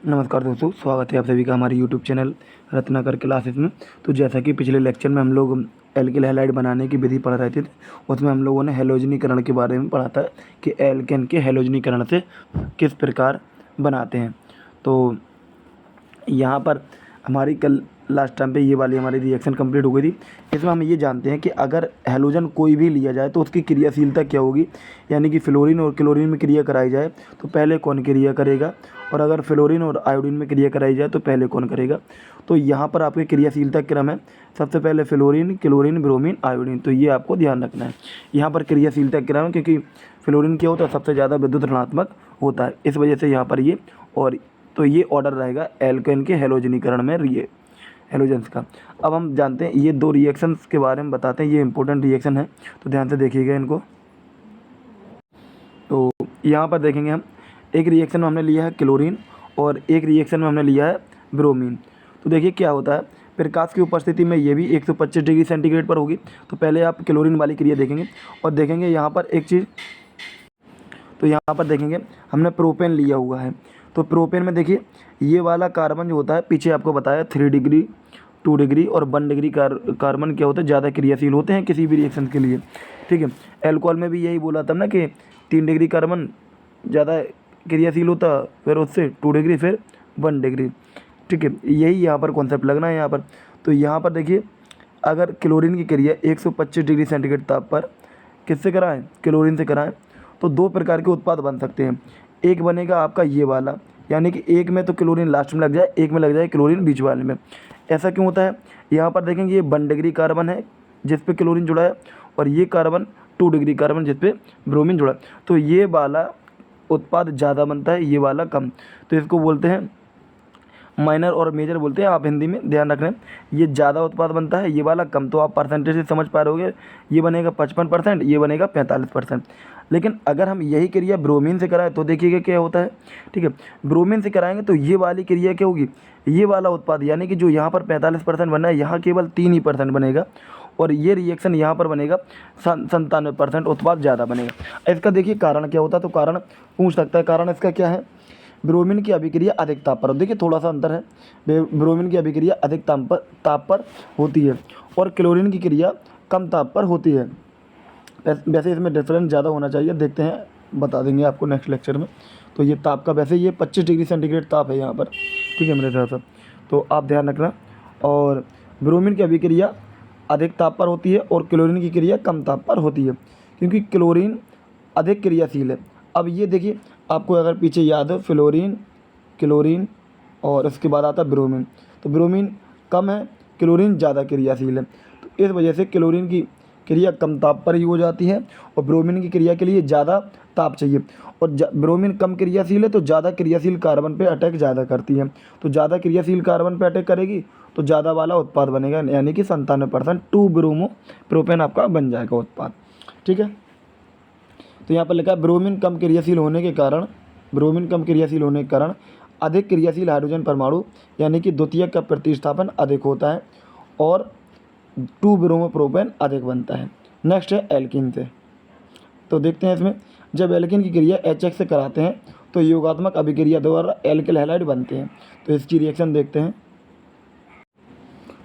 नमस्कार दोस्तों, स्वागत है आप सभी का हमारे यूट्यूब चैनल रत्नाकर क्लासेस में। तो जैसा कि पिछले लेक्चर में हम लोग एल्किल हैलाइड बनाने की विधि पढ़ रहे थे, उसमें हम लोगों ने हैलोजनीकरण के बारे में पढ़ा था कि एल्केन के हैलोजनीकरण से किस प्रकार बनाते हैं। तो यहाँ पर हमारी कल लास्ट टाइम पे ये वाली हमारी रिएक्शन कंप्लीट हो गई थी। इसमें हम ये जानते हैं कि अगर हैलोजन कोई भी लिया जाए तो उसकी क्रियाशीलता क्या होगी, यानी कि फ्लोरीन और क्लोरीन में क्रिया कराई जाए तो पहले कौन क्रिया करेगा, और अगर फ्लोरीन और आयोडीन में क्रिया कराई जाए तो पहले कौन करेगा। तो यहाँ पर आपके क्रियाशीलता क्रम है, सबसे पहले फ्लोरीन, क्लोरीन, ब्रोमीन, आयोडीन। तो ये आपको ध्यान रखना है यहाँ पर क्रियाशीलता क्रम है, क्योंकि फ्लोरीन क्या होता है, सबसे ज़्यादा विद्युत ऋणात्मक होता है, इस वजह से यहाँ पर ये। और तो ये ऑर्डर रहेगा एल्केन के हैलोजनीकरण में ये हैलोजेंस का। अब हम जानते हैं ये दो रिएक्शंस के बारे में बताते हैं, ये इंपॉर्टेंट रिएक्शन है, तो ध्यान से देखिएगा इनको। तो यहाँ पर देखेंगे हम, एक रिएक्शन में हमने लिया है क्लोरीन और एक रिएक्शन में हमने लिया है ब्रोमीन। तो देखिए क्या होता है, प्रकाश की उपस्थिति में ये भी 125 डिग्री सेंटीग्रेड पर होगी। तो पहले आप क्लोरीन वाली क्रिया देखेंगे और देखेंगे यहाँ पर एक चीज़। तो यहाँ पर देखेंगे हमने प्रोपेन लिया हुआ है, तो प्रोपेन में देखिए ये वाला कार्बन जो होता है, पीछे आपको बताया 3 डिग्री, 2 डिग्री और 1 डिग्री कार्बन क्या होता है, ज़्यादा क्रियाशील होते हैं किसी भी रिएक्शन के लिए। ठीक है, एल्कोहल में भी यही बोला था ना कि 3 डिग्री कार्बन ज़्यादा क्रियाशील होता, फिर उससे 2 डिग्री, फिर 1 डिग्री। ठीक है, यही यहाँ पर कॉन्सेप्ट लगना है यहाँ पर। तो यहाँ पर देखिए अगर क्लोरीन की क्रिया 125 डिग्री सेंटीग्रेड ताप पर किससे कराएं, क्लोरीन से कराएं, तो दो प्रकार के उत्पाद बन सकते हैं। एक बनेगा आपका ये वाला, यानी कि एक में तो क्लोरीन लास्ट में लग जाए, एक में लग जाए क्लोरीन बीच वाले में। ऐसा क्यों होता है, यहाँ पर देखेंगे ये 1 डिग्री कार्बन है जिस पे क्लोरीन जुड़ा है, और ये कार्बन 2 डिग्री कार्बन जिस पे ब्रोमीन जुड़ा है। तो ये वाला उत्पाद ज़्यादा बनता है, ये वाला कम। तो इसको बोलते हैं माइनर और मेजर बोलते हैं, आप हिंदी में ध्यान रख रहे हैं। ये ज़्यादा उत्पाद बनता है, ये वाला कम। तो आप परसेंटेज से समझ पा रहे होगे, ये बनेगा 55%, ये बनेगा 45%। लेकिन अगर हम यही क्रिया ब्रोमीन से कराएं तो देखिएगा क्या होता है। ठीक है, ब्रोमीन से कराएंगे तो ये वाली क्रिया क्या होगी, ये वाला उत्पाद यानी कि जो यहाँ पर 45% बनना है, यहाँ केवल 3% बनेगा, और ये रिएक्शन यहाँ पर बनेगा 97% उत्पाद ज़्यादा बनेगा। इसका देखिए कारण क्या होता है, तो कारण पूछ सकता है, कारण इसका क्या है। ब्रोमीन की अभिक्रिया अधिक ताप पर, देखिए थोड़ा सा अंतर है, ब्रोमीन की अभिक्रिया अधिक ताप पर होती है और क्लोरीन की क्रिया कम ताप पर होती है। वैसे इसमें डिफरेंस ज़्यादा होना चाहिए, देखते हैं, बता देंगे आपको नेक्स्ट लेक्चर में। तो ये ताप का वैसे ये 25 डिग्री सेंटीग्रेड ताप है यहाँ पर, ठीक है मेरे हिसाब से, तो आप ध्यान रखना। और ब्रोमीन की अभिक्रिया अधिक ताप पर होती है और क्लोरीन की क्रिया कम ताप पर होती है, क्योंकि क्लोरीन अधिक क्रियाशील है। अब ये देखिए आपको अगर पीछे याद हो, फ्लोरीन, क्लोरीन और इसके बाद आता है ब्रोमीन। तो ब्रोमीन कम है, क्लोरीन ज़्यादा क्रियाशील है, तो इस वजह से क्लोरीन की क्रिया कम ताप पर ही हो जाती है और ब्रोमीन की क्रिया के लिए ज़्यादा ताप चाहिए। और ब्रोमीन कम क्रियाशील है तो ज़्यादा क्रियाशील कार्बन पे अटैक ज़्यादा करती है, तो ज़्यादा क्रियाशील कार्बन पे अटैक करेगी तो ज़्यादा वाला उत्पाद बनेगा, यानी कि 97% 2 ब्रोमो प्रोपेन आपका बन जाएगा उत्पाद। ठीक है, तो यहाँ पर लिखा है ब्रोमीन कम क्रियाशील होने के कारण, ब्रोमीन कम क्रियाशील होने के कारण अधिक क्रियाशील हाइड्रोजन परमाणु यानी कि द्वितीयक का प्रतिस्थापन अधिक होता है और 2 ब्रोमोप्रोपेन अधिक बनता है। नेक्स्ट है एल्कीन से, तो देखते हैं इसमें जब एल्कीन की क्रिया HX से कराते हैं तो योगात्मक अभिक्रिया द्वारा एल्किल हैलाइड बनते हैं। तो इसकी रिएक्शन देखते हैं,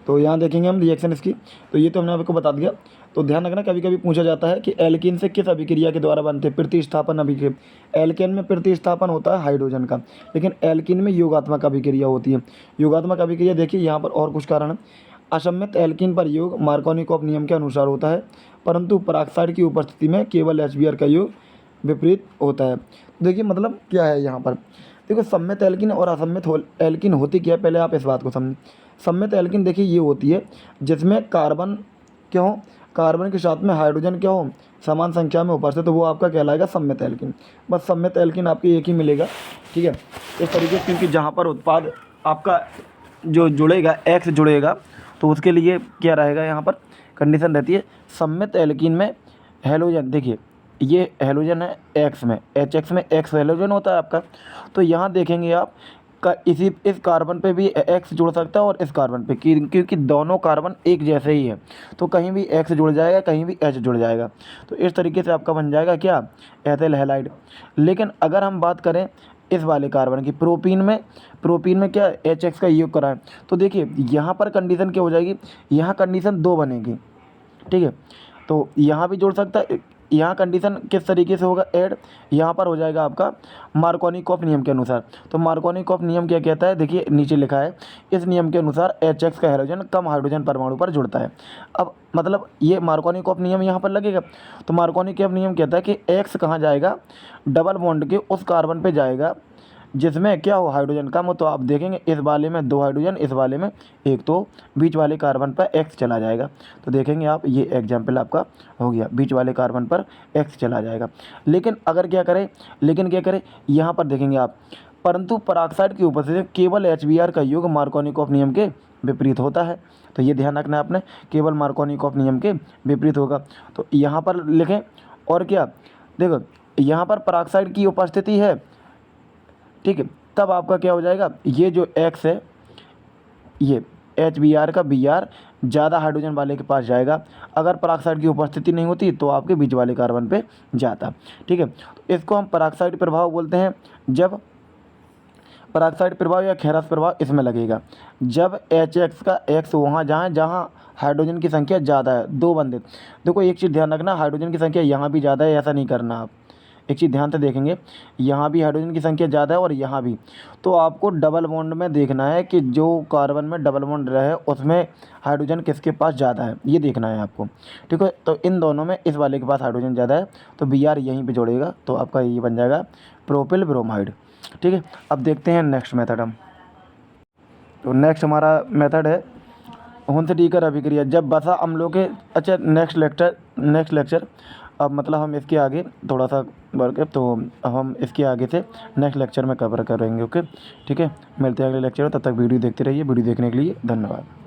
तो यहाँ देखेंगे हम रिएक्शन इसकी। तो ये तो हमने आपको बता दिया। तो ध्यान रखना, कभी कभी पूछा जाता है कि एल्कीन से किस अभिक्रिया के द्वारा बनते हैं, प्रतिस्थापन अभिक्रिया। एल्केन में प्रतिस्थापन होता है हाइड्रोजन का, लेकिन एल्कीन में योगात्मक अभिक्रिया होती है। योगात्मक अभिक्रिया देखिए यहाँ पर और कुछ कारण है। असम्मित एल्कीन पर योग मार्कोनिकॉफ नियम के अनुसार होता है, परंतु पराक्साइड की उपस्थिति में केवल HBr का योग विपरीत होता है। देखिए मतलब क्या है यहाँ पर, देखो सम्मित एल्कीन और असम्मित एल्कीन होती क्या है, पहले आप इस बात को समझें। सम्मित एल्कीन देखिए ये होती है जिसमें कार्बन क्या हो, कार्बन के साथ में हाइड्रोजन क्या हो, समान संख्या में उपस्थित, तो वो आपका कहलाएगा सम्मित एल्कीन। बस सम्मित एल्कीन आपको एक ही मिलेगा। ठीक है, इस तरीके से, क्योंकि जहाँ पर उत्पाद आपका जो जुड़ेगा X जुड़ेगा तो उसके लिए क्या रहेगा, यहाँ पर कंडीशन रहती है सम्मित एल्कीन में हैलोजन। देखिए ये हैलोजन है X में, HX में X हैलोजन होता है आपका। तो यहाँ देखेंगे आप इस कार्बन पे भी X जुड़ सकता है और इस कार्बन पे, क्योंकि दोनों कार्बन एक जैसे ही है, तो कहीं भी X जुड़ जाएगा, कहीं भी H जुड़ जाएगा। तो इस तरीके से आपका बन जाएगा क्या, एथिल हैलाइड। लेकिन अगर हम बात करें इस वाले कार्बन की। प्रोपीन में क्या HX का योग करा है। तो देखिए यहाँ पर कंडीशन क्या हो जाएगी, यहाँ कंडीशन 2 बनेगी, ठीक है। तो यहाँ भी जोड़ सकता है, यहाँ कंडीशन किस तरीके से होगा ऐड, यहाँ पर हो जाएगा आपका मार्कोनिकॉफ नियम के अनुसार। तो मार्कोनिकॉफ नियम क्या कहता है, देखिए नीचे लिखा है, इस नियम के अनुसार HX का हाइड्रोजन कम हाइड्रोजन परमाणु पर जुड़ता है। अब मतलब ये मार्कोनिकॉफ नियम यहाँ पर लगेगा। तो मार्कोनिकॉफ नियम कहता है कि X कहाँ जाएगा, डबल बॉन्ड के उस कार्बन पे जाएगा जिसमें क्या हो, हाइड्रोजन कम हो। तो आप देखेंगे इस वाले में 2 हाइड्रोजन, इस वाले में 1, तो बीच वाले कार्बन पर X चला जाएगा। तो देखेंगे आप, ये एग्जाम्पल आपका हो गया, बीच वाले कार्बन पर X चला जाएगा। लेकिन अगर क्या करें, यहाँ पर देखेंगे आप, परंतु पराक्साइड की उपस्थिति में केवल HBr का योग मार्कोनिकॉफ नियम के विपरीत होता है। तो ये ध्यान रखना है आपने, केवल मार्कोनिकॉफ नियम के विपरीत होगा। तो यहाँ पर लिखें, और क्या देखो, यहाँ पर पराक्साइड की उपस्थिति है, ठीक है, तब आपका क्या हो जाएगा, ये जो X है, ये HBr का Br ज़्यादा हाइड्रोजन वाले के पास जाएगा। अगर पराक्साइड की उपस्थिति नहीं होती तो आपके बीच वाले कार्बन पे जाता, ठीक है। तो इसको हम पराक्साइड प्रभाव बोलते हैं। जब पराक्साइड प्रभाव या खेरस प्रभाव इसमें लगेगा, जब HX का X वहाँ जहाँ हाइड्रोजन की संख्या ज़्यादा है, 2 बंदे। देखो एक चीज़ ध्यान रखना, हाइड्रोजन की संख्या यहाँ भी ज़्यादा है, ऐसा नहीं करना आप, एक चीज़ ध्यान से देखेंगे, यहाँ भी हाइड्रोजन की संख्या ज़्यादा है और यहाँ भी। तो आपको डबल बॉन्ड में देखना है कि जो कार्बन में डबल बॉन्ड रहे उसमें हाइड्रोजन किसके पास ज़्यादा है, ये देखना है आपको, ठीक है। तो इन दोनों में इस वाले के पास हाइड्रोजन ज़्यादा है, तो Br यहीं पे जोड़ेगा, तो आपका ये बन जाएगा प्रोपिल ब्रोमाइड, ठीक है। अब देखते हैं नेक्स्ट मेथड हम। तो नेक्स्ट हमारा मेथड है हुंसडीकर अभिक्रिया जब वसा अम्लों के, अच्छा नेक्स्ट लेक्चर अब मतलब हम इसके आगे थोड़ा सा वर्क है, तो अब हम इसके आगे से नेक्स्ट लेक्चर में कवर करेंगे, ओके, ठीक है। मिलते हैं अगले लेक्चर में, तब तक वीडियो देखते रहिए। वीडियो देखने के लिए धन्यवाद।